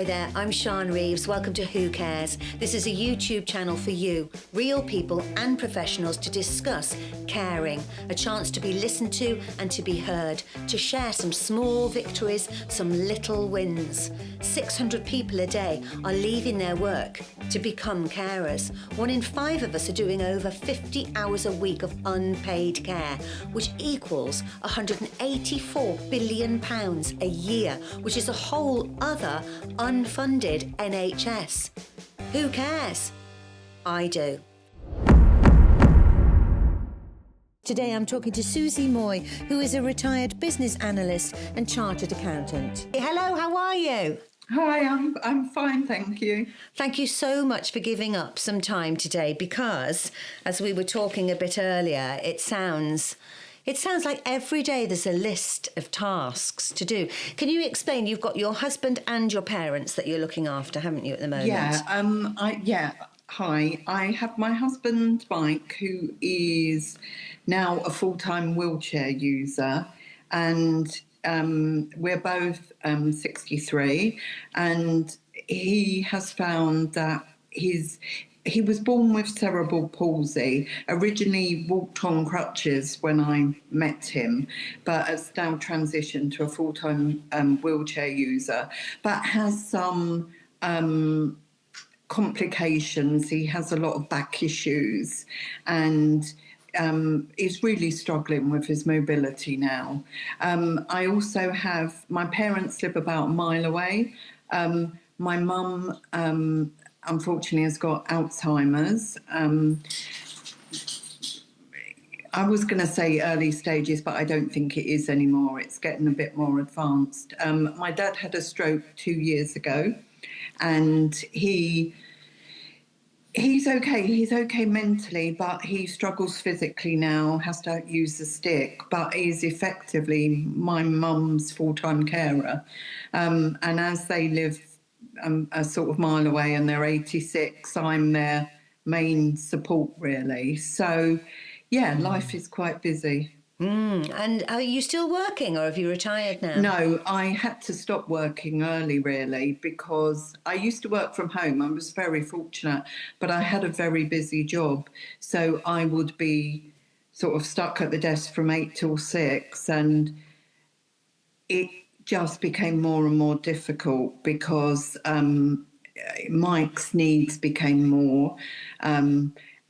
Hi there, I'm Sian Reeves. Welcome to Who Cares? This is a YouTube channel for you, real people and professionals, to discuss caring, a chance to be listened to and to be heard, to share some small victories, some little wins. 600 people a day are leaving their work to become carers. 1 in 5 of us are doing over 50 hours a week of unpaid care, which equals £184 billion a year, which is a whole other unfunded NHS. Who cares? I do. Today I'm talking to Suzy Moy, who is a retired business analyst and chartered accountant. Hello, how are you? Hi, I'm fine, thank you. Thank you so much for giving up some time today, because, as we were talking a bit earlier, it sounds like every day there's a list of tasks to do. Can you explain? You've got your husband and your parents that you're looking after, haven't you, at the moment? Hi. I have my husband, Mike, who is now a full-time wheelchair user, and we're both 63, and he has found that he was born with cerebral palsy, originally walked on crutches when I met him, but has now transitioned to a full-time wheelchair user, but has some complications. He has a lot of back issues and is really struggling with his mobility now. I also have, my parents live about a mile away. My mum unfortunately has got Alzheimer's. I was going to say early stages, but I don't think it is anymore. It's getting a bit more advanced. My dad had a stroke 2 years ago, and he's okay. He's okay mentally, but he struggles physically now, has to use a stick, but is effectively my mum's full-time carer. And as they live a sort of mile away and they're 86, I'm their main support, really. So, yeah, life is quite busy. And are you still working, or have you retired now? No, I had to stop working early, really, because I used to work from home. I was very fortunate, but I had a very busy job. So I would be sort of stuck at the desk from 8 till 6, and it just became more and more difficult because Mike's needs became more.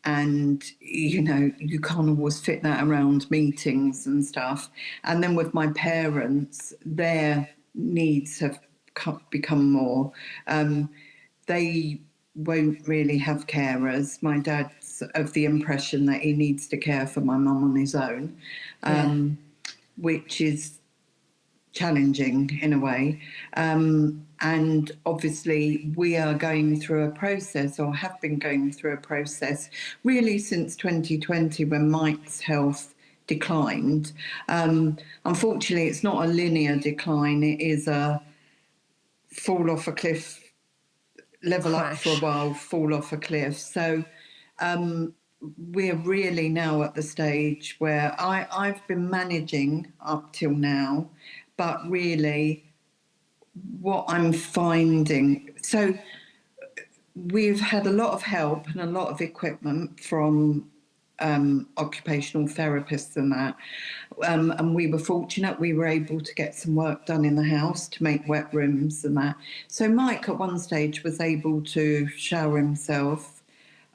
And, you know, you can't always fit that around meetings and stuff. And then with my parents, their needs have become more. They won't really have carers. My dad's of the impression that he needs to care for my mum on his own, which is challenging in a way. And obviously we are going through a process, or have been going through a process, really since 2020, when Mike's health declined. Unfortunately, it's not a linear decline. It is a fall off a cliff, level up for a while, fall off a cliff. So we're really now at the stage where I've been managing up till now, but really what I'm finding, so we've had a lot of help and a lot of equipment from occupational therapists and that, and we were fortunate, we were able to get some work done in the house to make wet rooms and that. So Mike at one stage was able to shower himself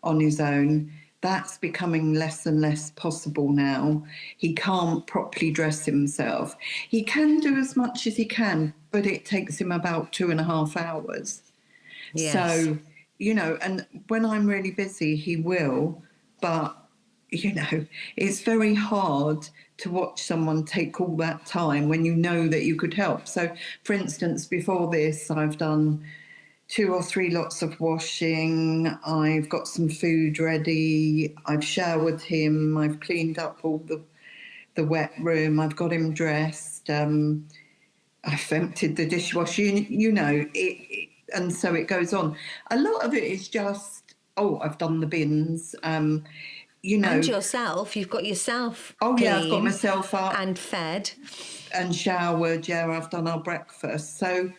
on his own. That's becoming less and less possible now. He can't properly dress himself. He can do as much as he can, but it takes him about 2.5 hours. Yes. So, you know, and when I'm really busy, he will, but, you know, it's very hard to watch someone take all that time when you know that you could help. So, for instance, before this, I've done 2 or 3 lots of washing, I've got some food ready, I've showered him, I've cleaned up all the wet room, I've got him dressed, I've emptied the dishwasher, you know, and so it goes on. A lot of it is just, I've done the bins, you know. And yourself, you've got yourself yeah, I've got myself up. And fed. And showered, yeah, I've done our breakfast. So,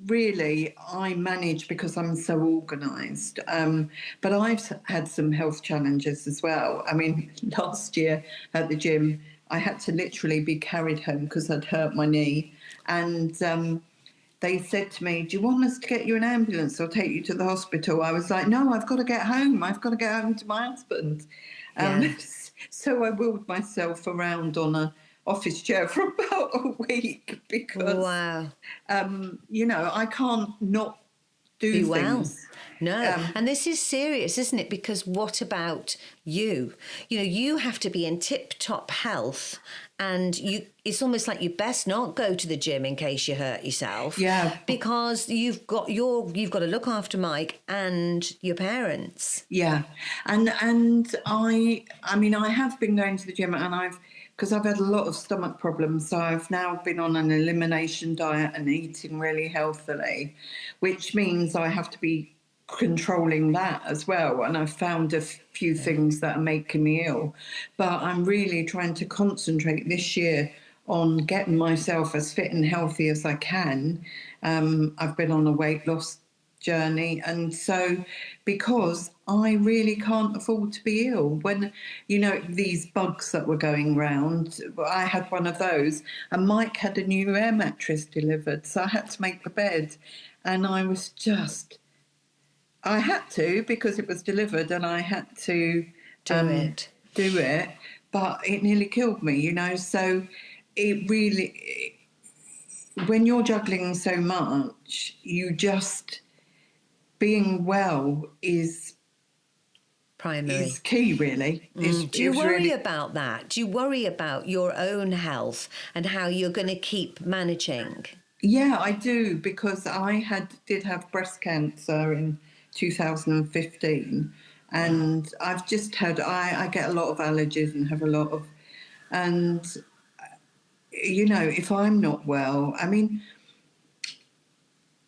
really, I manage because I'm so organised. But I've had some health challenges as well. I mean, last year at the gym, I had to literally be carried home because I'd hurt my knee. And they said to me, "Do you want us to get you an ambulance or take you to the hospital?" I was like, "No, I've got to get home. I've got to get home to my husband." Yeah. So I wheeled myself around on a office chair for about a week because, Wow. I can't not Be do well. things. No. Um, And this is serious, isn't it? Because what about you? You know, you have to be in tip top health, and it's almost like you best not go to the gym in case you hurt yourself, yeah, because you've got to look after Mike and your parents. yeah, and I mean, I have been going to the gym, and because I've had a lot of stomach problems, so I've now been on an elimination diet and eating really healthily, which means I have to be controlling that as well. And I've found a few things that are making me ill, but I'm really trying to concentrate this year on getting myself as fit and healthy as I can. I've been on a weight loss journey, and so because I really can't afford to be ill, when these bugs that were going round, I had one of those, and Mike had a new air mattress delivered, so I had to make the bed, and I had to because it was delivered, and I had to Do it. do it, but it nearly killed me. So it really, when you're juggling so much, you just being well is Primary. key, really. Do you It's worry really, about that? Do you worry about your own health and how you're going to keep managing? yeah, I do, because did have breast cancer in 2015, Wow. and I've just had I get a lot of allergies and have a lot of, and if I'm not well, I mean,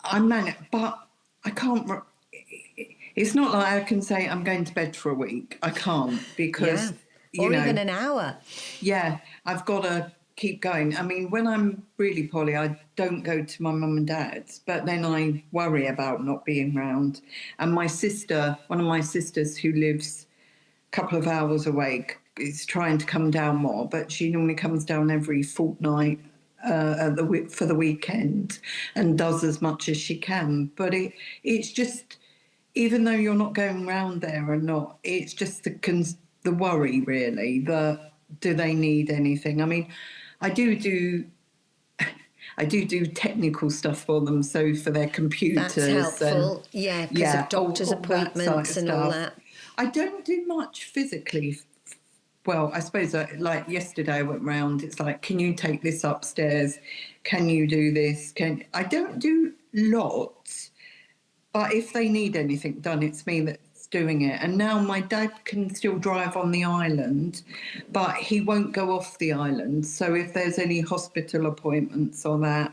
I'm manic, but I can't. It's not like I can say I'm going to bed for a week. I can't, Yeah. because you Or even know an hour. yeah, I've got to keep going. I mean, when I'm really poorly, I don't go to my mum and dad's, but then I worry about not being round. And one of my sisters who lives a couple of hours away, is trying to come down more, but she normally comes down every fortnight for the weekend and does as much as she can. But it's just, even though you're not going round there or not, it's just the worry, really, that do they need anything? I mean, I do I do technical stuff for them, so for their That's computers and helpful. Yeah, because of yeah, doctor's all that sort of appointments and all stuff. that. I don't do much physically. Well, I suppose like yesterday I went round. It's like, can you take this upstairs? Can you do this? I don't do lots, but if they need anything done, it's me that's doing it. And now my dad can still drive on the island, but he won't go off the island. So if there's any hospital appointments or that,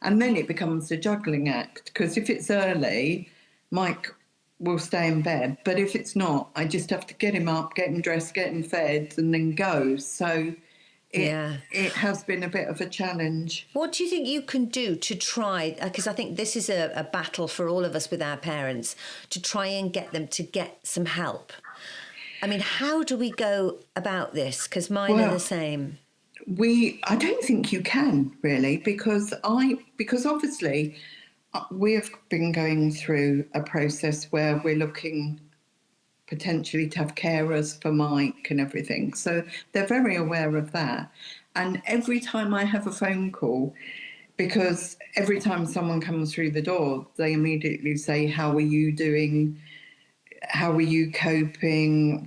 and then it becomes a juggling act, because if it's early, Mike will stay in bed. But if it's not, I just have to get him up, get him dressed, get him fed, and then go. So it Yeah. it has been a bit of a challenge. What do you think you can do to try? Because I think this is a battle for all of us with our parents, to try and get them to get some help. I mean, how do we go about this? Because mine are the Well, same. I don't think you can really, because obviously we have been going through a process where we're looking potentially to have carers for Mike and everything. So they're very aware of that. And every time I have a phone call, because every time someone comes through the door, they immediately say, "How are you doing? How are you coping?"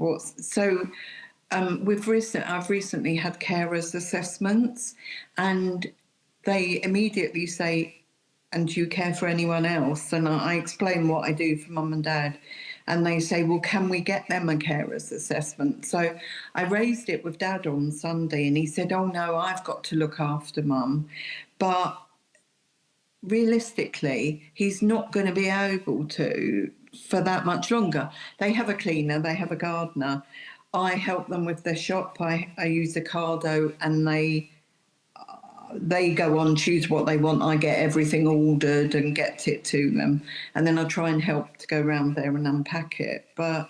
I've recently had carers assessments, and they immediately say, "And do you care for anyone else?" And I explain what I do for mum and dad, and they say, "Well, can we get them a carers assessment?" So I raised it with dad on Sunday, and he said, "Oh no, I've got to look after mum," but realistically, he's not going to be able to for that much longer. They have a cleaner, they have a gardener. I help them with their shop. I use Ocado, and they go on, choose what they want. I get everything ordered and get it to them. And then I try and help to go around there and unpack it. But,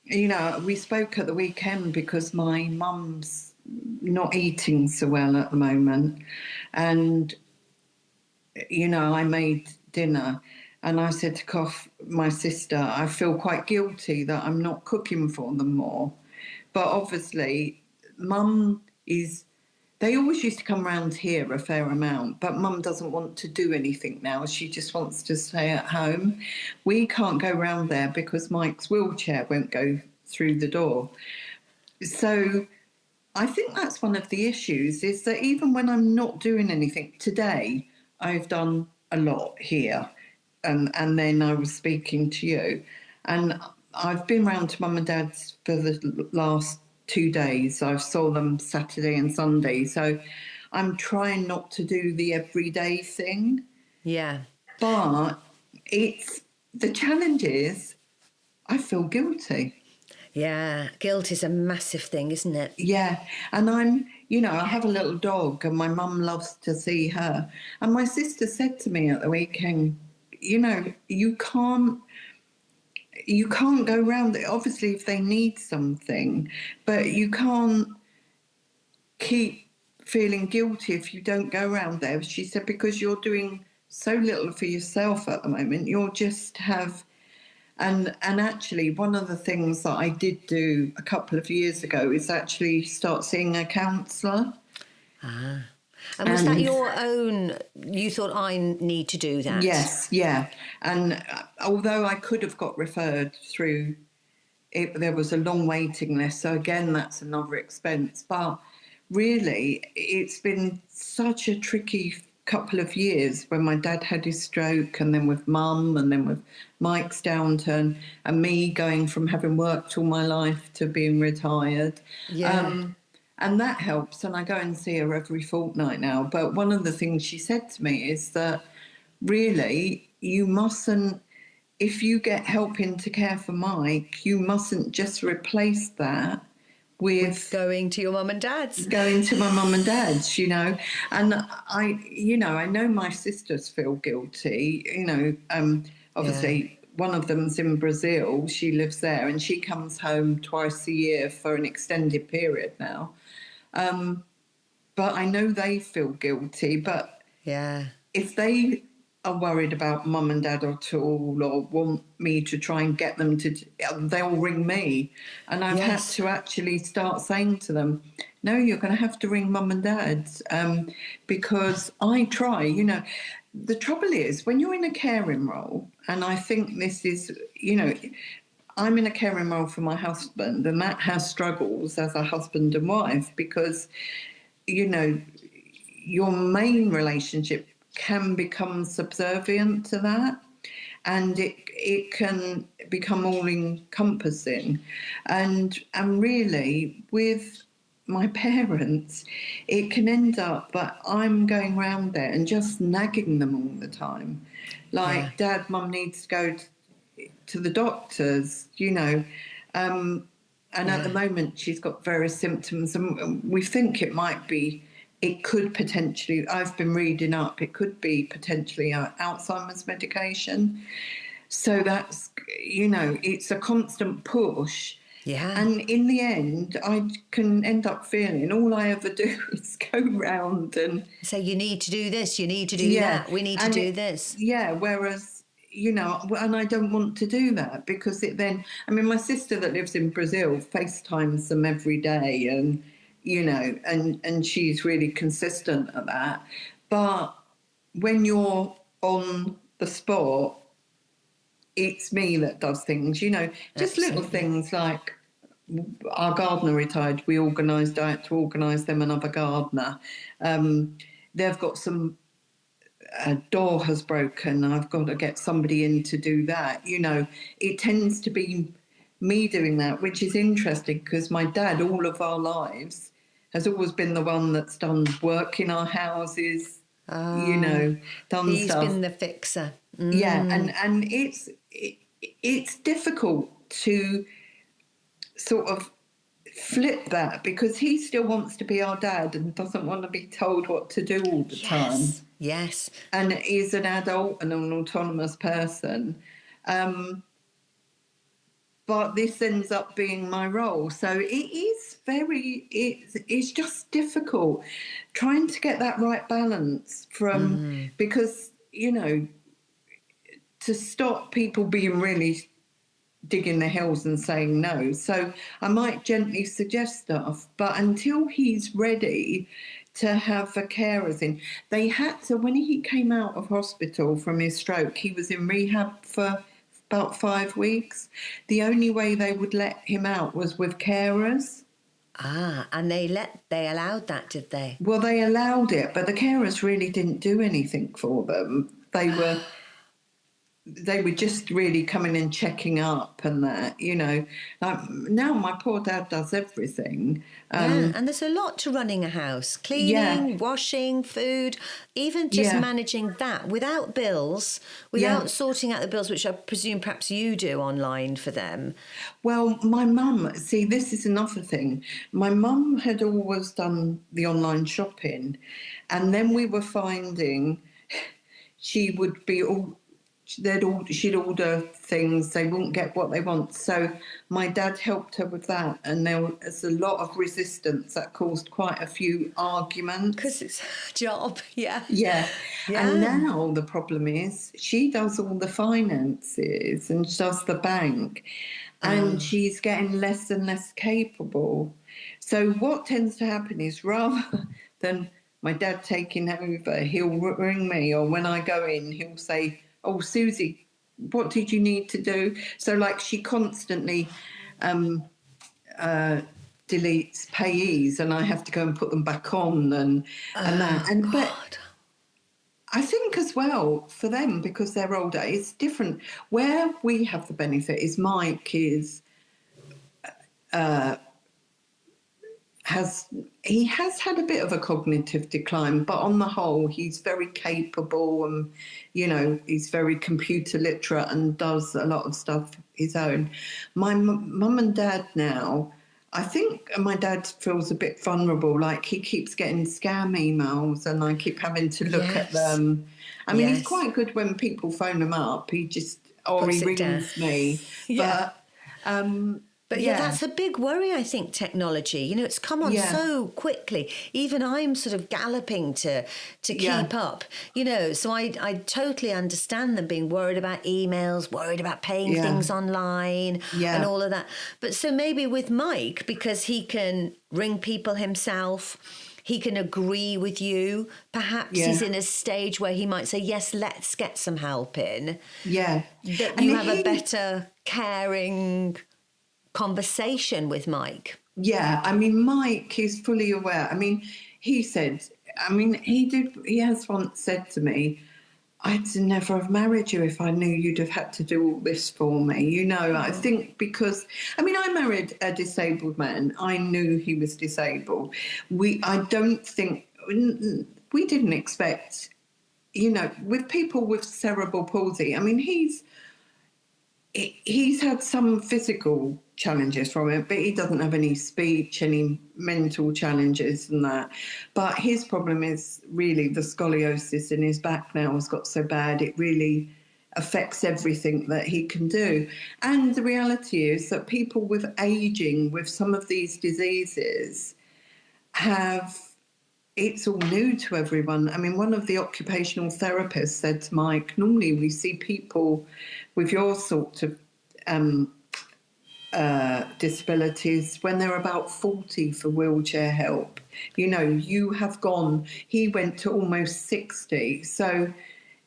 we spoke at the weekend because my mum's not eating so well at the moment. And, I made dinner and I said to my sister, I feel quite guilty that I'm not cooking for them more. But obviously, mum they always used to come round here a fair amount, but mum doesn't want to do anything now. She just wants to stay at home. We can't go round there because Mike's wheelchair won't go through the door. So I think that's one of the issues, is that even when I'm not doing anything today, I've done a lot here. And then I was speaking to you. And I've been round to mum and dad's for the last 2 days. I saw them Saturday and Sunday. So I'm trying not to do the everyday thing. Yeah. But the challenge is I feel guilty. Yeah, guilt is a massive thing, isn't it? Yeah, and I have a little dog and my mum loves to see her. And my sister said to me at the weekend, you can't go round it. Obviously, if they need something, but you can't keep feeling guilty if you don't go round there. She said, because you're doing so little for yourself at the moment, you'll just have... And actually, one of the things that I did do a couple of years ago is actually start seeing a counsellor. Ah. And was that your own, you thought, I need to do that? Yes, yeah. And although I could have got referred through, there was a long waiting list. So again, that's another expense. But really, it's been such a tricky couple of years when my dad had his stroke, and then with mum, and then with Mike's downturn, and me going from having worked all my life to being retired. Yeah. And that helps, and I go and see her every fortnight now. But one of the things she said to me is that really you mustn't, if you get help in to care for Mike, you mustn't just replace that with going to your mum and dad's. Going to my mum and dad's, And I know my sisters feel guilty, obviously one of them's in Brazil, she lives there, and she comes home twice a year for an extended period now. But I know they feel guilty, but if they are worried about mum and dad at all, or want me to try and get them to, they'll ring me. And I've had to actually start saying to them, no, you're going to have to ring mum and dad, because I try, The trouble is, when you're in a caring role, and I think this is, I'm in a caring role for my husband, and that has struggles as a husband and wife, because, your main relationship can become subservient to that, and it can become all encompassing, and really with my parents it can end up that I'm going round there and just nagging them all the time, like Dad, Mum needs to go to the doctors, and at the moment she's got various symptoms, and we think it could potentially, I've been reading up, it could be potentially Alzheimer's medication. So that's, it's a constant push. Yeah. And in the end, I can end up feeling all I ever do is go round and say, you need to do this, you need to do that, we need to do this. Yeah, whereas, and I don't want to do that, because my sister that lives in Brazil FaceTimes them every day, and and she's really consistent at that. But when you're on the spot, it's me that does things, just Absolutely. little things like our gardener retired. I had to organise them another gardener. They've got a door has broken. I've got to get somebody in to do that. It tends to be me doing that, which is interesting, because my dad, all of our lives, has always been the one that's done work in our houses, done he's stuff. He's been the fixer. Yeah, and it's difficult to sort of flip that, because he still wants to be our dad and doesn't want to be told what to do all the time. Yes. And is an adult and an autonomous person. But this ends up being my role. So it's just difficult trying to get that right balance from, because, to stop people being really digging their heels and saying no. So I might gently suggest stuff, but until he's ready to have the carers in, they had to, when he came out of hospital from his stroke, he was in rehab for about 5 weeks. The only way they would let him out was with carers. And they allowed that, did they? Well, they allowed it, but the carers really didn't do anything for them. They were just really coming and checking up and that, Like, now my poor dad does everything. And there's a lot to running a house. Cleaning, washing, food, even just managing that without bills, without sorting out the bills, which I presume perhaps you do online for them. Well, my mum, see, this is another thing. My mum had always done the online shopping, and then we were finding she would be she'd order things, they wouldn't get what they want. So my dad helped her with that, and there was a lot of resistance that caused quite a few arguments. Because it's a job, Yeah. And now the problem is she does all the finances and she does the bank, and she's getting less and less capable. So what tends to happen is, rather than my dad taking over, he'll ring me, or when I go in, he'll say, "Oh, Suzy, what did you need to do?" So, like, she constantly deletes payees, and I have to go and put them back on and that. And but I think as well for them, because they're older, it's different. Where we have the benefit is Mike has had a bit of a cognitive decline, but on the whole, he's very capable, and he's very computer literate and does a lot of stuff his own. My mum and dad now, I think my dad feels a bit vulnerable, like he keeps getting scam emails and I keep having to look at them. I mean, he's quite good when people phone him up. He rings me. But that's a big worry, I think, technology. It's come on so quickly. Even I'm sort of galloping to keep up, So I totally understand them being worried about emails, worried about paying things online and all of that. But so maybe with Mike, because he can ring people himself, he can agree with you. Perhaps he's in a stage where he might say, yes, let's get some help in. Yeah. That you have a better caring conversation with Mike. Yeah, I mean, Mike is fully aware. I mean, he has once said to me, "I'd never have married you if I knew you'd have had to do all this for me." I think because, I married a disabled man. I knew he was disabled. I don't think, we didn't expect, with people with cerebral palsy, he's had some physical challenges from it, but he doesn't have any speech, any mental challenges and that. But his problem is really the scoliosis in his back now has got so bad it really affects everything that he can do. And the reality is that people with ageing, with some of these diseases, it's all new to everyone. One of the occupational therapists said to Mike, normally we see people with your sort of disabilities when they're about 40 for wheelchair help. He went to almost 60, so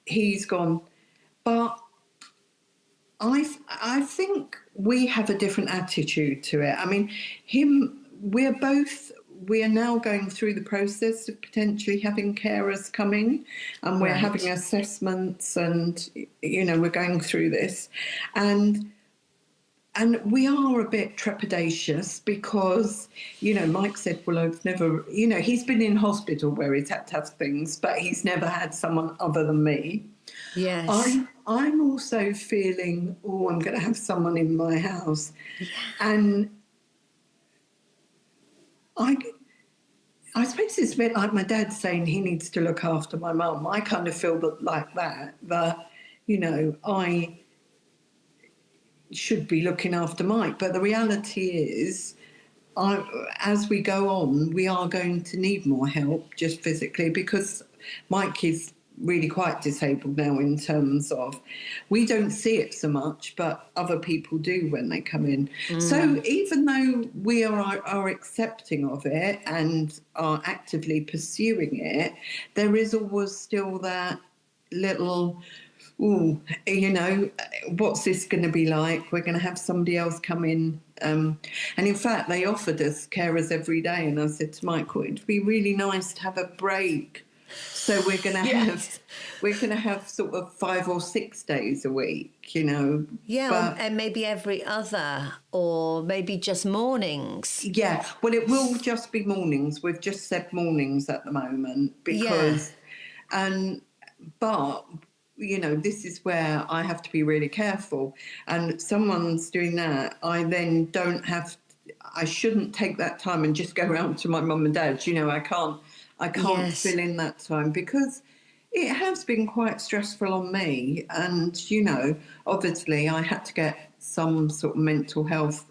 he's gone. But I think we have a different attitude to it. We are now going through the process of potentially having carers coming, and we're having assessments, and we're going through this, and we are a bit trepidatious because Mike said, well, I've never, he's been in hospital where he's had to have things, but he's never had someone other than me. Yes. I'm also feeling, I'm going to have someone in my house, and I I suppose it's a bit like my dad saying he needs to look after my mum. I kind of feel like that, I should be looking after Mike. But the reality is, as we go on, we are going to need more help just physically, because Mike is really quite disabled now in terms of, we don't see it so much, but other people do when they come in. So even though we are accepting of it and are actively pursuing it, there is always still that little, ooh, what's this going to be like? We're going to have somebody else come in. And in fact, they offered us carers every day. And I said to Michael, it'd be really nice to have a break. So we're going to Yes. have sort of 5 or 6 days a week, Yeah, But and maybe every other, or maybe just mornings. yeah, well, it will just be mornings. We've just said mornings at the moment Yeah. because, and but this is where I have to be really careful. And if someone's doing that, I then don't have. I shouldn't take that time and just go around to my mum and dad. I can't Yes. fill in that time because it has been quite stressful on me. And obviously, I had to get some sort of mental health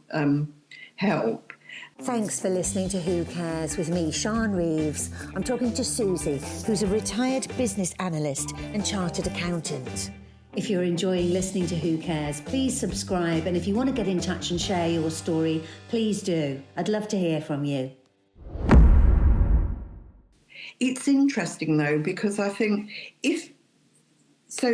help. Thanks for listening to Who Cares with me, Sian Reeves. I'm talking to Suzy, who's a retired business analyst and chartered accountant. If you're enjoying listening to Who Cares, please subscribe. And if you want to get in touch and share your story, please do. I'd love to hear from you. It's interesting though, because I think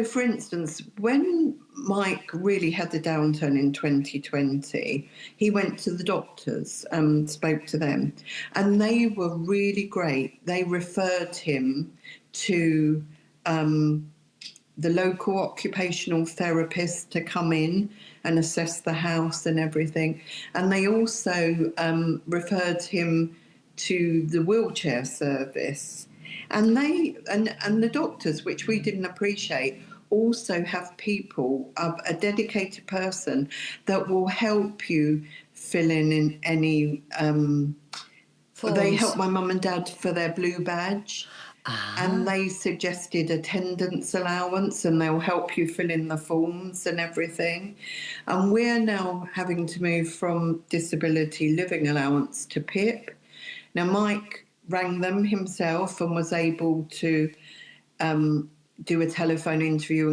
for instance, when Mike really had the downturn in 2020, he went to the doctors, spoke to them, and they were really great. They referred him to the local occupational therapist to come in and assess the house and everything. And they also referred him to the wheelchair service. And the doctors, which we didn't appreciate, also have people, a dedicated person that will help you fill in any. They helped my mum and dad for their blue badge. And they suggested attendance allowance, and they'll help you fill in the forms and everything. And we're now having to move from disability living allowance to PIP. Now, Mike rang them himself and was able to do a telephone interview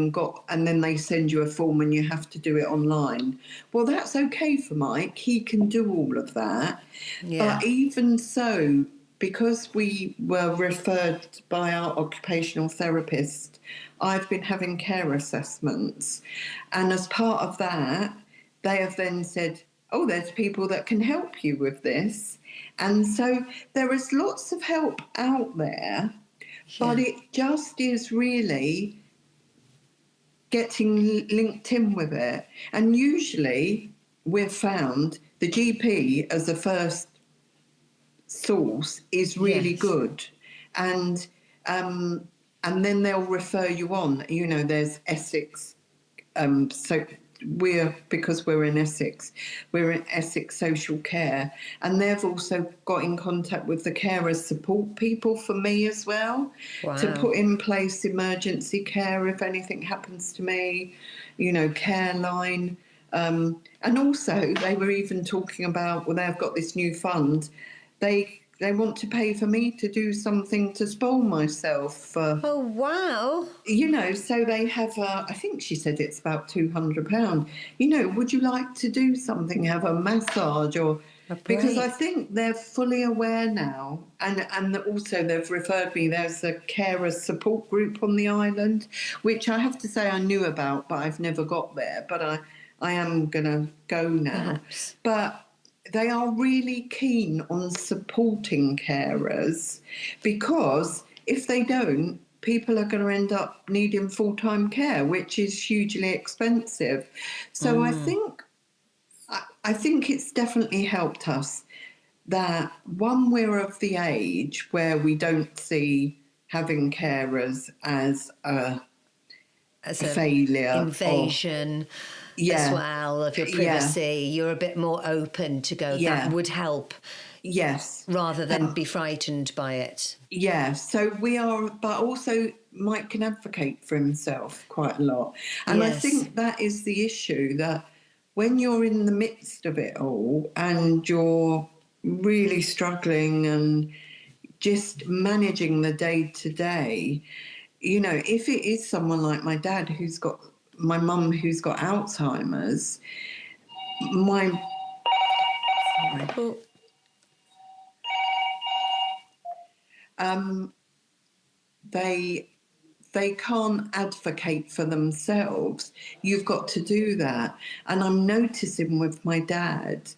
and then they send you a form and you have to do it online. Well, that's okay for Mike. He can do all of that. Yeah. But even so, because we were referred by our occupational therapist, I've been having care assessments. And as part of that, they have then said, oh, there's people that can help you with this. And so there is lots of help out there, but it just is really getting linked in with it. And usually we've found the GP as a first source is really good. And then they'll refer you on. There's Essex. So because we're in Essex Social Care, and they've also got in contact with the carers support people for me as well, to put in place emergency care if anything happens to me, care line. And also they were even talking about, well, they've got this new fund. They want to pay for me to do something to spoil myself. Oh, wow. So they have, I think she said it's about £200. Would you like to do something, have a massage or... Because I think they're fully aware now. And also they've referred me, there's a carer support group on the island, which I have to say I knew about, but I've never got there. But I am going to go now. Perhaps. But they are really keen on supporting carers, because if they don't, people are going to end up needing full-time care, which is hugely expensive. So I think it's definitely helped us that, one, we're of the age where we don't see having carers as a failure, invasion. As well, of your privacy. You're a bit more open to go. That would help Yes. rather than be frightened by it. Yeah, so we are, but also Mike can advocate for himself quite a lot. And I Yes. think that is the issue, that when you're in the midst of it all and you're really struggling and just managing the day to day, if it is someone like my dad my mum who's got Alzheimer's, my, sorry, Well, they they can't advocate for themselves. You've got to do that. And I'm noticing with my dad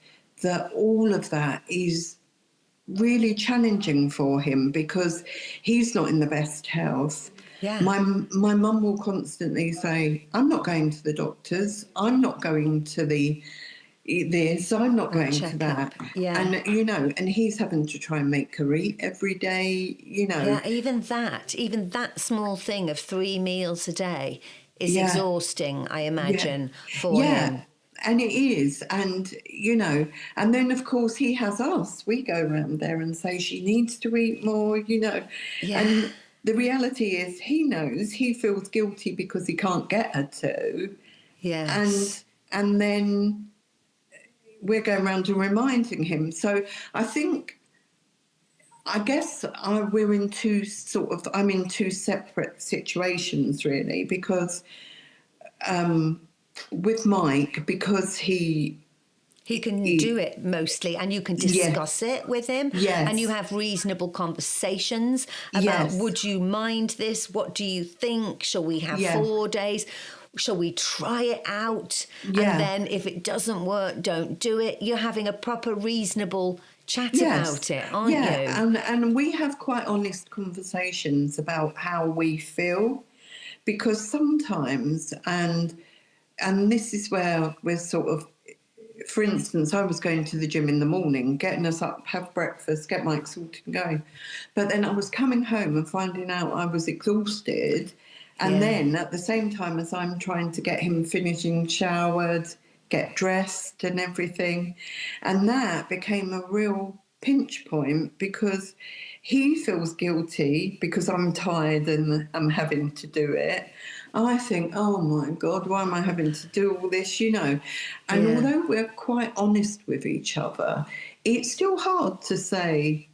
that all of that is really challenging for him because he's not in the best health. yeah. My mum will constantly say, I'm not going to the doctors, I'm not going to I'm not going to Check that. up. Yeah. And, and he's having to try and make her eat every day, Yeah, even that small thing of 3 meals a day is Yeah. exhausting, I Yeah. imagine, for Yeah. him. And it is. And, and then of course he has us. We go around there and say she needs to eat more. Yeah. And the reality is he knows, he feels guilty because he can't get her to. Yes. And then we're going around and reminding him. So I guess I'm in two separate situations really, because with Mike, because He can do he it mostly, and you can yeah, discuss it with him, and you yes, have reasonable conversations about, yes, would you mind this? What do you think? Shall we have yeah, 4 days? Shall we try it out? And yeah, then if it doesn't work, don't do it. You're having a proper, reasonable chat yes, about it, aren't yeah, you? and we have quite honest conversations about how we feel, because sometimes, and this is where we're sort of, for instance, I was going to the gym in the morning, getting us up, have breakfast, get Mike sorted and going. But then I was coming home and finding out I was exhausted. And Yeah. then at the same time as I'm trying to get him finishing showered, get dressed and everything. And that became a real pinch point because he feels guilty because I'm tired and I'm having to do it. I think, oh my God, why am I having to do all this? And Yeah. although we're quite honest with each other, it's still hard to say,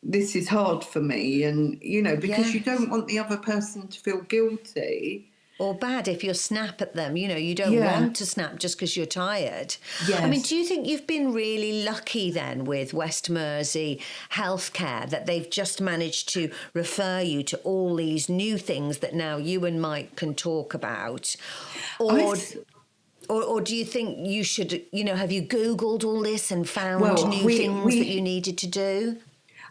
this is hard for me. And, because you Yes. don't want the other person to feel guilty. Or bad if you snap at them. You don't Yeah, want to snap just because you're tired. I mean, yes. do you think you've been really lucky then with West Mersey Healthcare, that they've just managed to refer you to all these new things that now you and Mike can talk about? I, Or th- or do you think you should, have you Googled all this and found well, new we, things that you we, needed to do?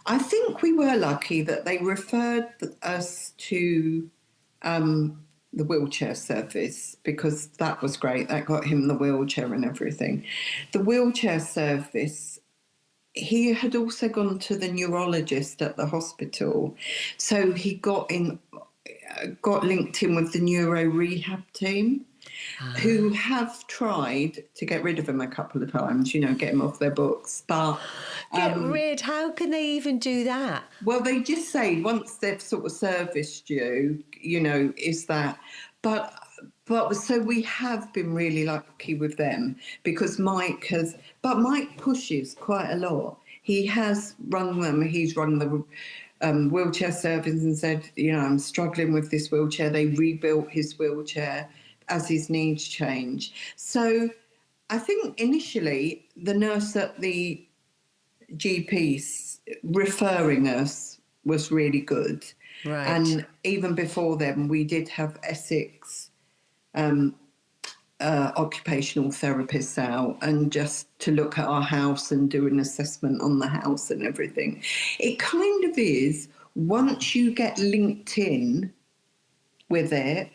I think we were lucky that they referred us to the wheelchair service, because that was great. That got him the wheelchair and everything. The wheelchair service, he had also gone to the neurologist at the hospital. So he got linked in with the neuro rehab team, who have tried to get rid of him a couple of times, get him off their books. But Get rid? How can they even do that? well, they just say once they've sort of serviced you, is that. But so we have been really lucky with them, because Mike pushes quite a lot. He has rung them. He's rung the wheelchair service and said, I'm struggling with this wheelchair. They rebuilt his wheelchair as his needs change. So I think initially the nurse at the GPs referring us was really good. Right. And even before then, we did have Essex occupational therapists out, and just to look at our house and do an assessment on the house and everything. It kind of is, once you get linked in with it,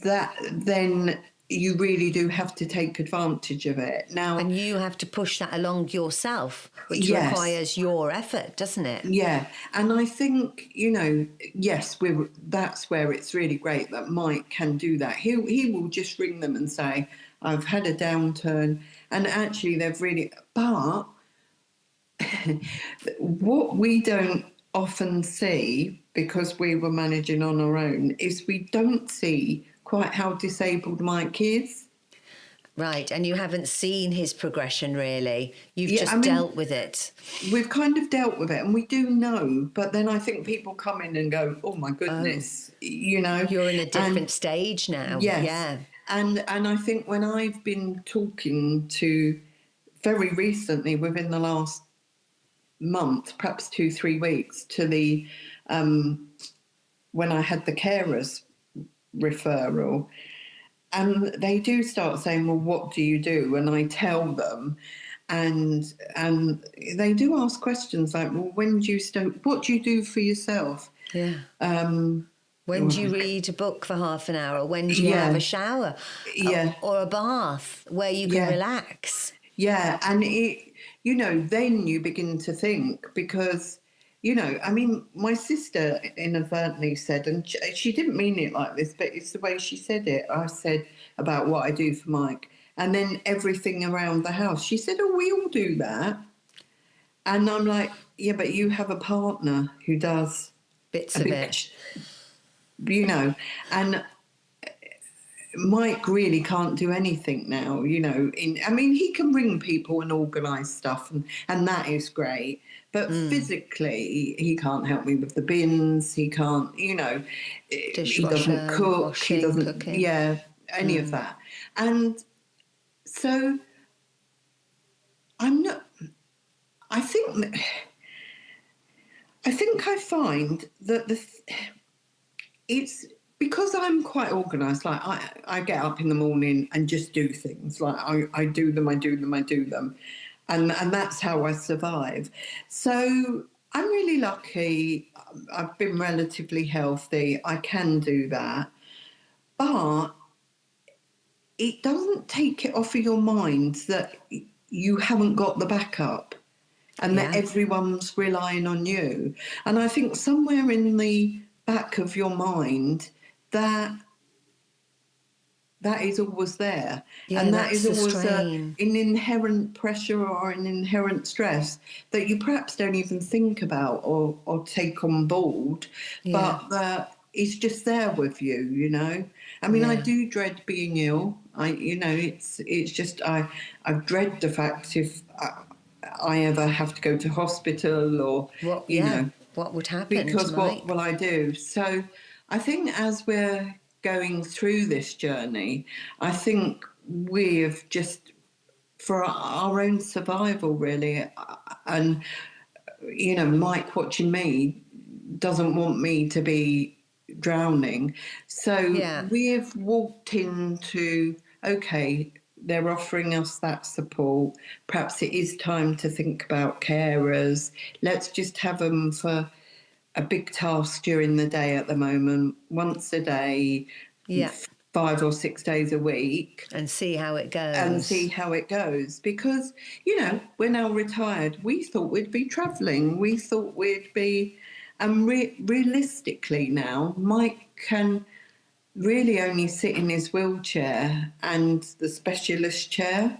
that then you really do have to take advantage of it. Now, And you have to push that along yourself, which yes, requires your effort, doesn't it? yeah, and I think yes, that's where it's really great that Mike can do that. He will just ring them and say, "I've had a downturn," and actually they've really. But what we don't often see, because we were managing on our own, is we don't see quite how disabled Mike is. Right, and you haven't seen his progression really. You've Yeah, I just mean, dealt with it. we've kind of dealt with it and we do know, but then I think people come in and go, oh my Oh, goodness, you know. you're in a And different stage now. yes, Yeah. and I think when I've been talking to, very recently, within the last month, perhaps 2-3 weeks, to the when I had the carers referral, and they do start saying, well, what do you do? And I tell them, and they do ask questions like, well, when do you start, what do you do for yourself? Yeah. um When do you read a book for half an hour? When do you have yeah, a shower yeah, or a bath where you can yeah, relax? yeah. And it, then you begin to think, because I mean, my sister inadvertently said, and she didn't mean it like this, but it's the way she said it. I said about what I do for Mike, and then everything around the house. She said, oh, we all do that. And I'm like, yeah, but you have a partner who does Bits a of big, it. and Mike really can't do anything now, I mean, he can ring people and organise stuff, and that is great. But physically, he can't help me with the bins. He can't, he doesn't Dishwasher, cook. He washing, doesn't, cooking. yeah, any of that. And so I'm not, I think, I find that it's because I'm quite organised. Like I get up in the morning and just do things. Like I do them, and that's how I survive. So I'm really lucky. I've been relatively healthy. I can do that, but it doesn't take it off of your mind that you haven't got the backup and that Yeah. everyone's relying on you. And I think somewhere in the back of your mind, that is always there, Yeah, and that that's is the always strain. an inherent pressure or an inherent stress that you perhaps don't even think about or take on board, Yeah. but that is just there with you. I mean, I Yeah. do dread being ill. It's just I dread the fact if I ever have to go to hospital, or What, you yeah. know What would happen to because what Mike? will I do? So I think as we're going through this journey, I think we've just, for our own survival, really, and Mike watching me doesn't want me to be drowning. So Yeah. we've walked into, okay, they're offering us that support. Perhaps it is time to think about carers. Let's just have them for a big task during the day at the moment, once a day, Yeah. 5 or 6 days a week, And see how it and see goes. how it goes. Because, we're now retired. We thought we'd be travelling. We thought we'd be, and realistically now, Mike can really only sit in his wheelchair and the specialist chair,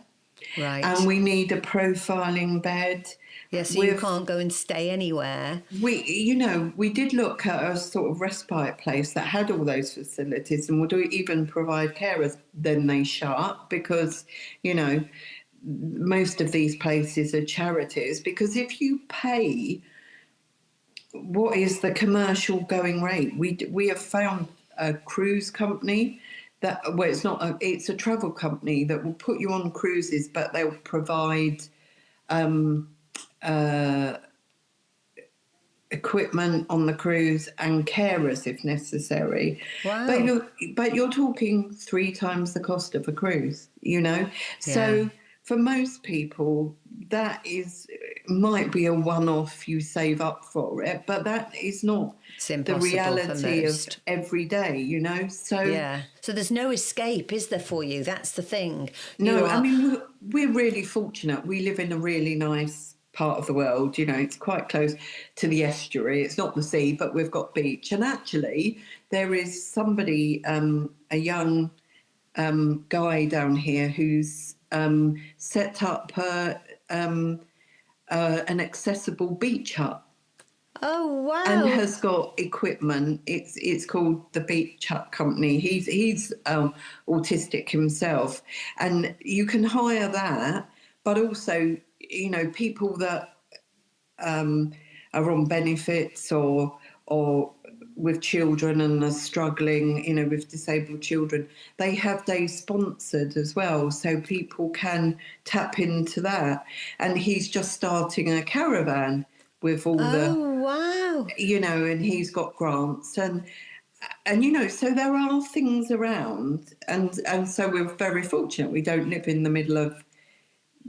and Right. we need a profiling bed. Yeah, so you With can't go and stay anywhere. we did look at a sort of respite place that had all those facilities and would even provide carers. Then they shut because, most of these places are charities. Because if you pay, what is the commercial going rate? We have found a cruise company that, well, it's a travel company that will put you on cruises, but they'll provide equipment on the cruise and carers if necessary. But Wow. you're talking 3 times the cost of a cruise. Yeah. So for most people, that might be a one-off, you save up for it, but that is not It's the impossible for reality of most. every day. So Yeah. So there's no escape, is there, for you? That's the thing. You no, I are, mean, we're really fortunate. We live in a really nice part of the world. It's quite close to the estuary. It's not the sea, but we've got beach. And actually, there is somebody, a young guy down here who's set up an accessible beach hut. Oh, And wow. has got equipment. It's called the Beach Hut Company. He's autistic himself, and you can hire that. But also, people that are on benefits or with children and are struggling, with disabled children, they have days sponsored as well, so people can tap into that. And he's just starting a caravan with all the, Oh, wow. and he's got grants and so there are things around, and so we're very fortunate. We don't live in the middle of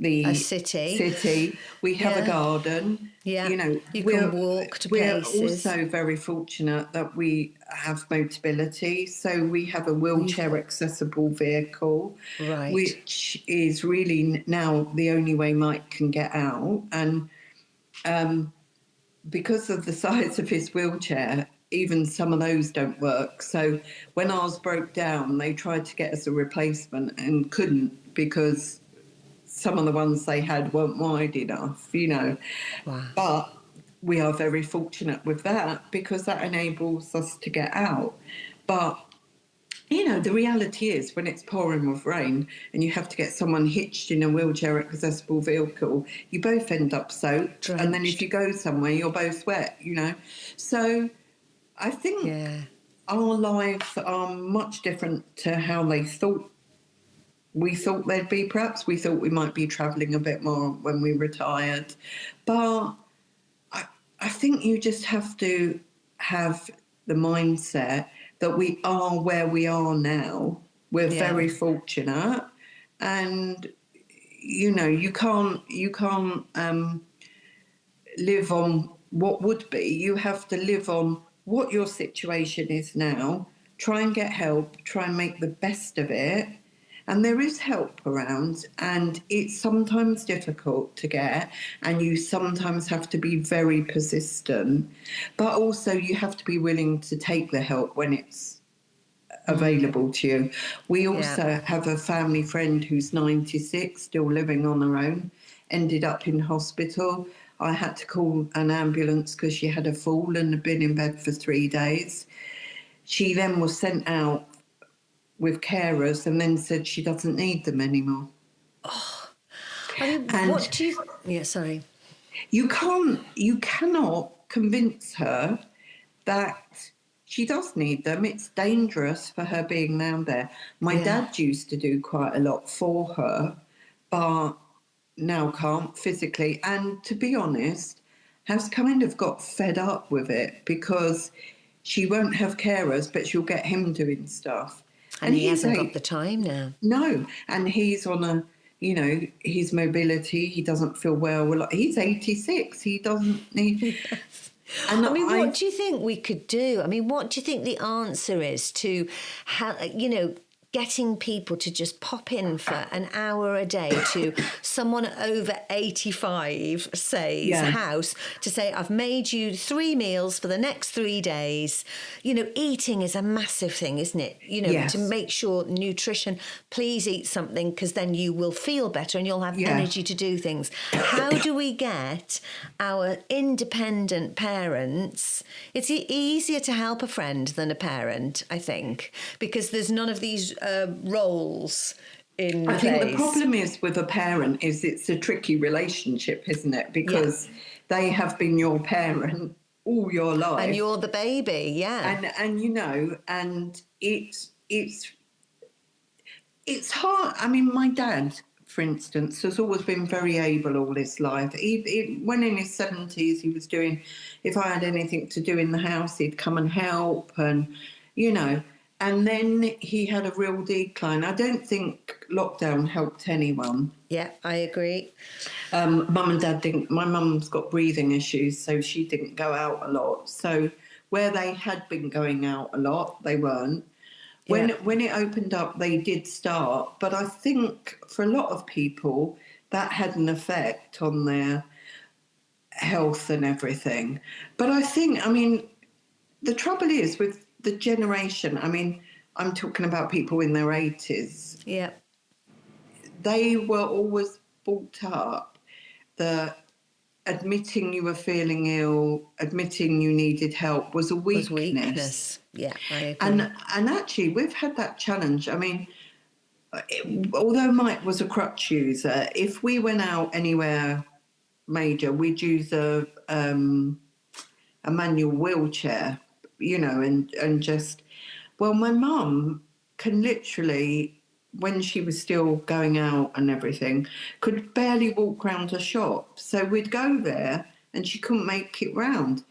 A the city. city. We have a Yeah. garden. Yeah. You can We're walk to we're places. also very fortunate that we have mobility. So we have a wheelchair accessible vehicle, Right. which is really now the only way Mike can get out. And because of the size of his wheelchair, even some of those don't work. So when ours broke down, they tried to get us a replacement and couldn't, because some of the ones they had weren't wide enough. Wow. But we are very fortunate with that, because that enables us to get out. But the reality is, when it's pouring with rain and you have to get someone hitched in a wheelchair accessible vehicle, you both end up soaked. And then if Drenched. you go somewhere, you're both wet. So I think Yeah. our lives are much different to how we thought they'd be. Perhaps we thought we might be travelling a bit more when we retired. But I think you just have to have the mindset that we are where we are now. We're Yeah. very fortunate, and you can't live on what would be. You have to live on what your situation is now. Try and get help. Try and make the best of it. And there is help around, and it's sometimes difficult to get, and you sometimes have to be very persistent, but also you have to be willing to take the help when it's available to you. We also have a family friend who's 96, still living on her own, ended up in hospital. I had to call an ambulance because she had a fall and had been in bed for 3 days. She then was sent out with carers and then said she doesn't need them anymore. I mean, And what do you... Yeah, sorry. you cannot convince her that she does need them. It's dangerous for her being down there. My dad used to do quite a lot for her, but now can't physically. And to be honest, has kind of got fed up with it, because she won't have carers, but she'll get him doing stuff. And he he's hasn't got the eight. time now. No, and he's on his mobility. He doesn't feel well. He's 86. He doesn't need. Yes. And I mean, what do you think we could do? I mean, what do you think the answer is to, getting people to just pop in for an hour a day to someone over 85, say's house, to say, I've made you 3 meals for the next 3 days. Eating is a massive thing, isn't it? To make sure nutrition, please eat something, because then you will feel better and you'll have energy to do things. How do we get our independent parents? It's easier to help a friend than a parent, I think, because there's none of these roles in place. I think the problem is with a parent is it's a tricky relationship, isn't it? Because they have been your parent all your life, and you're the baby, and and it's hard. I mean, my dad, for instance, has always been very able all his life. When in his 70s, he was doing, if I had anything to do in the house, he'd come and help, and and then he had a real decline. I don't think lockdown helped anyone. Yeah, I agree. Mum and Dad didn't. My mum's got breathing issues, so she didn't go out a lot. So where they had been going out a lot, they weren't. When it opened up, they did start. But I think for a lot of people, that had an effect on their health and everything. But I think, the trouble is with the generation, I'm talking about people in their 80s. They were always brought up that admitting you were feeling ill, admitting you needed help was a Was weakness. weakness. Yeah, I agree. And actually, we've had that challenge. I mean, although Mike was a crutch user, if we went out anywhere major, we'd use a manual wheelchair, and just, well, my mum can literally, when she was still going out and everything, could barely walk round a shop. So we'd go there and she couldn't make it round.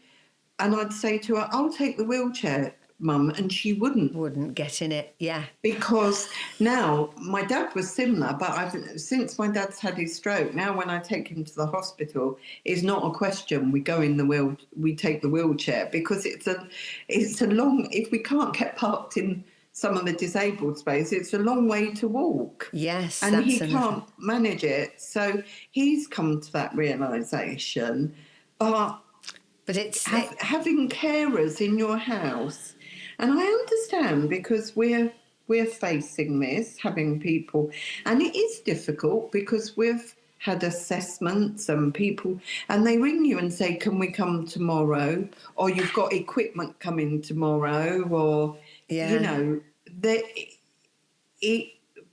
And I'd say to her, I'll take the wheelchair, Mum, and she wouldn't. Wouldn't get in it, yeah. Because now my dad was similar, but since my dad's had his stroke, now when I take him to the hospital, it's not a question. We go in we take the wheelchair, because it's a long. If we can't get parked in some of the disabled space, it's a long way to walk. Yes, and he can't manage it. So he's come to that realisation, but it's having carers in your house. And I understand, because we're facing this, having people, and it is difficult because we've had assessments and people, and they ring you and say, can we come tomorrow? Or you've got equipment coming tomorrow, or,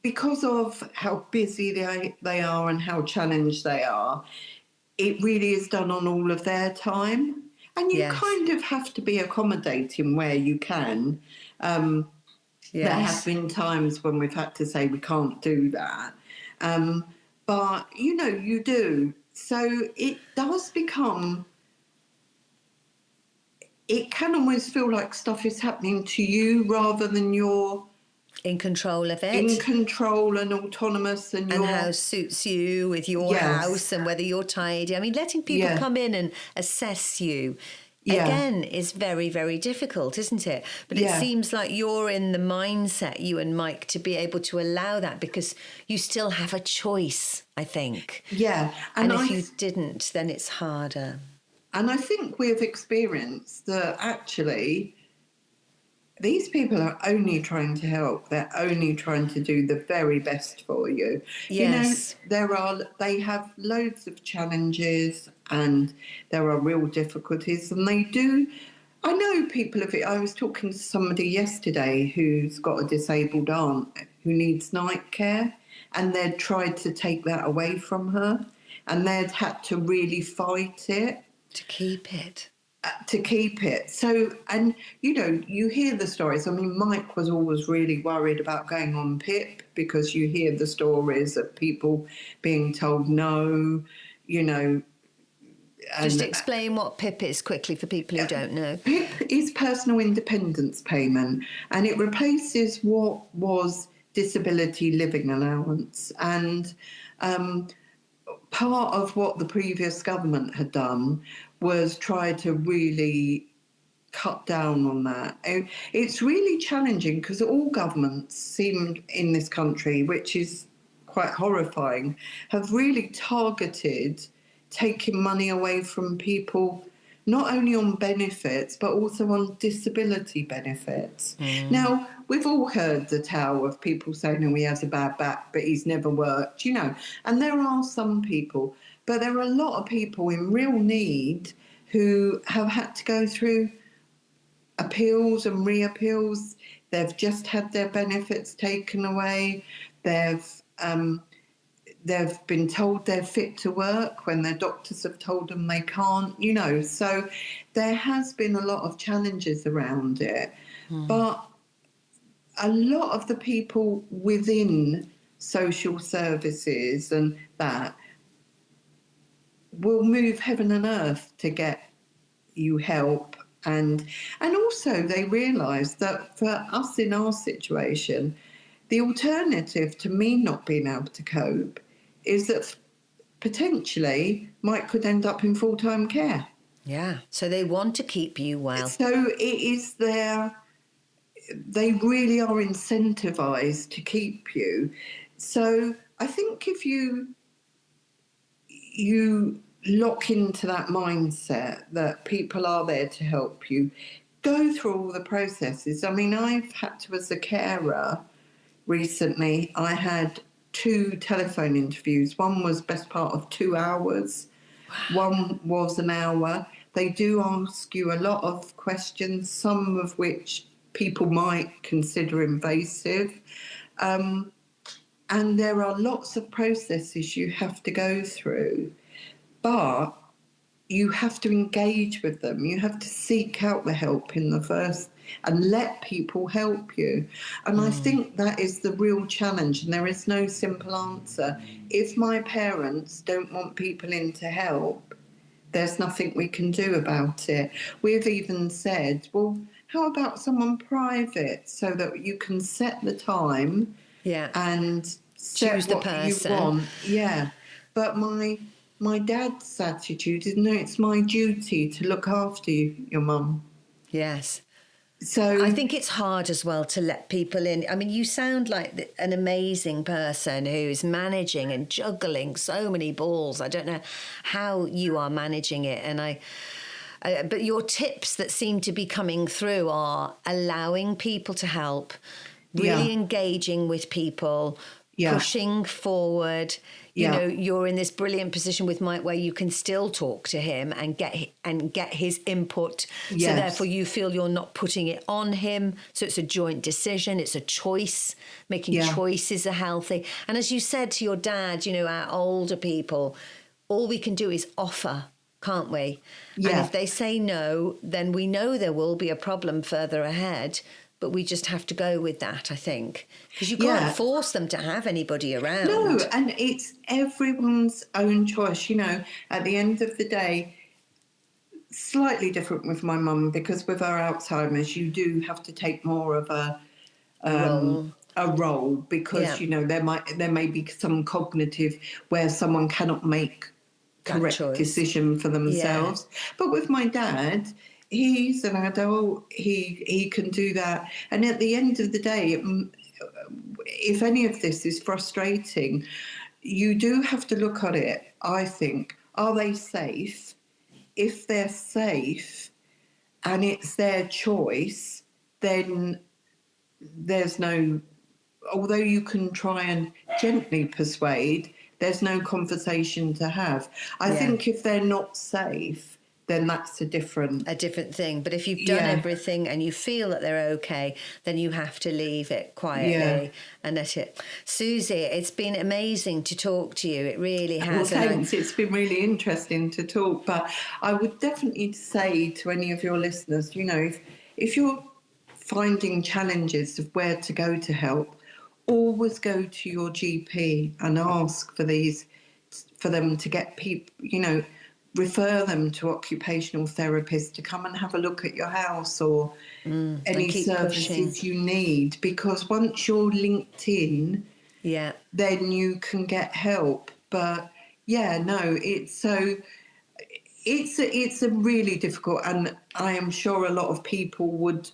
because of how busy they are and how challenged they are, it really is done on all of their time. And you kind of have to be accommodating where you can. There have been times when we've had to say we can't do that. But, you do. So it does become, it can almost feel like stuff is happening to you rather than you're in control of it. In control and autonomous. And how suits you with your house and whether you're tidy. I mean, letting people come in and assess you, again, is very, very difficult, isn't it? But it seems like you're in the mindset, you and Mike, to be able to allow that, because you still have a choice, I think. Yeah. And if you didn't, then it's harder. And I think we've experienced that actually these people are only trying to help. They're only trying to do the very best for you. Yes. They have loads of challenges and there are real difficulties, and they do. I know people of it. I was talking to somebody yesterday who's got a disabled aunt who needs night care, and they'd tried to take that away from her, and they'd had to really fight it. To keep it. So, and you hear the stories. I mean, Mike was always really worried about going on PIP, because you hear the stories of people being told no, Just explain what PIP is quickly for people who don't know. PIP is personal independence payment, and it replaces what was disability living allowance. And part of what the previous government had done was try to really cut down on that. It's really challenging, because all governments seem in this country, which is quite horrifying, have really targeted taking money away from people, not only on benefits but also on disability benefits. Now, we've all heard the tale of people saying, oh, he has a bad back but he's never worked, and there are some people, but there are a lot of people in real need who have had to go through appeals and reappeals. They've just had their benefits taken away. They've been told they're fit to work when their doctors have told them they can't, So there has been a lot of challenges around it. But a lot of the people within social services and that will move heaven and earth to get you help. And also they realise that for us in our situation, the alternative to me not being able to cope is that potentially Mike could end up in full-time care. Yeah, so they want to keep you well. So it is they really are incentivised to keep you. So I think if you lock into that mindset that people are there to help you, go through all the processes. I mean, I've had to, as a carer recently, I had 2 telephone interviews. One was best part of 2 hours. One was an hour. They do ask you a lot of questions, some of which people might consider invasive. And there are lots of processes you have to go through, but you have to engage with them. You have to seek out the help in the first and let people help you. And I think that is the real challenge, and there is no simple answer. If my parents don't want people in to help, there's nothing we can do about it. We've even said, well, how about someone private so that you can set the time and choose set the what person. you want? Yeah. But my dad's attitude is, no, it's my duty to look after you, your mum. Yes. So I think it's hard as well to let people in. I mean, you sound like an amazing person who's managing and juggling so many balls. I don't know how you are managing it. And but your tips that seem to be coming through are allowing people to help, really engaging with people, pushing forward. You know, you're in this brilliant position with Mike where you can still talk to him and get his input. Yes. So therefore you feel you're not putting it on him. So it's a joint decision. It's a choice. Making choices are healthy. And as you said to your dad, you know, our older people, all we can do is offer, can't we? Yeah. And if they say no, then we know there will be a problem further ahead. But we just have to go with that, I think. Because you can't force them to have anybody around. No, and it's everyone's own choice. You know, at the end of the day, slightly different with my mum, because with her Alzheimer's, you do have to take more of a role because, you know, there may be some cognitive where someone cannot make correct decision for themselves. But with my dad, he's an adult, he can do that. And at the end of the day, if any of this is frustrating, you do have to look at it, I think. Are they safe? If they're safe and it's their choice, then there's no, although you can try and gently persuade, there's no conversation to have. I think if they're not safe, then that's a different thing. But if you've done everything and you feel that they're okay, then you have to leave it quietly and let it. Suzy, it's been amazing to talk to you. It really has. Well, thanks. It's been really interesting to talk. But I would definitely say to any of your listeners, you know, if you're finding challenges of where to go to help, always go to your GP and ask for them to get people, you know, refer them to occupational therapists to come and have a look at your house or any services you need, because once you're linked in, then you can get help. But it's a really difficult, and I am sure a lot of people would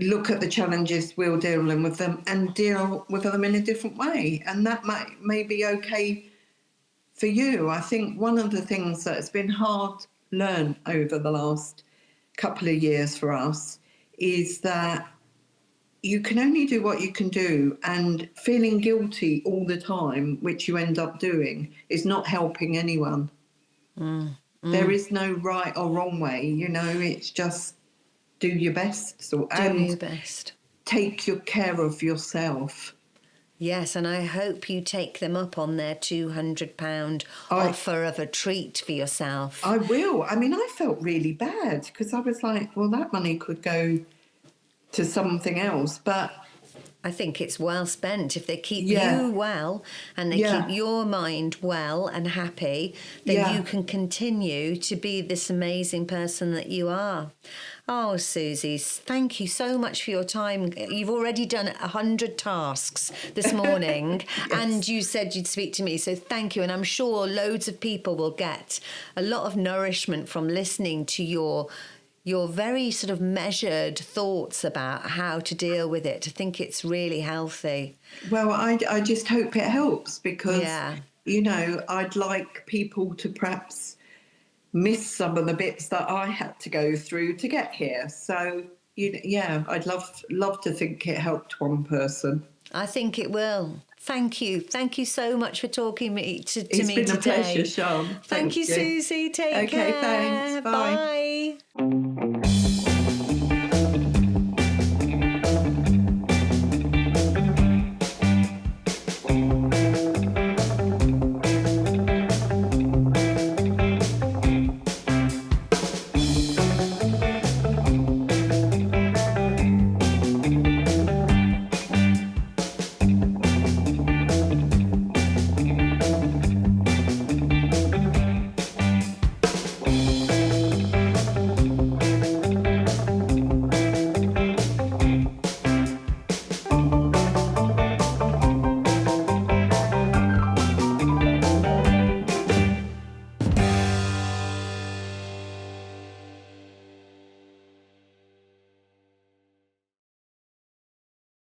look at the challenges we're dealing with them and deal with them in a different way, and that may be okay for you. I think one of the things that's been hard learned over the last couple of years for us is that you can only do what you can do, and feeling guilty all the time, which you end up doing, is not helping anyone. There is no right or wrong way, you know, it's just do your best. Take your care of yourself. Yes, and I hope you take them up on their £200 offer of a treat for yourself. I will. I mean, I felt really bad because I was like, well, that money could go to something else, but I think it's well spent. If they keep you well and they keep your mind well and happy, then you can continue to be this amazing person that you are. Oh, Suzy, thank you so much for your time. You've already done 100 tasks this morning and you said you'd speak to me, so thank you. And I'm sure loads of people will get a lot of nourishment from listening to your very sort of measured thoughts about how to deal with it. I think it's really healthy. Well, I just hope it helps because, you know, I'd like people to perhaps miss some of the bits that I had to go through to get here. So, I'd love to think it helped one person. I think it will. Thank you. Thank you so much for talking to me today. It's been a pleasure, Sian. Thank you, Suzy. Take care. Okay, thanks. Bye. Bye.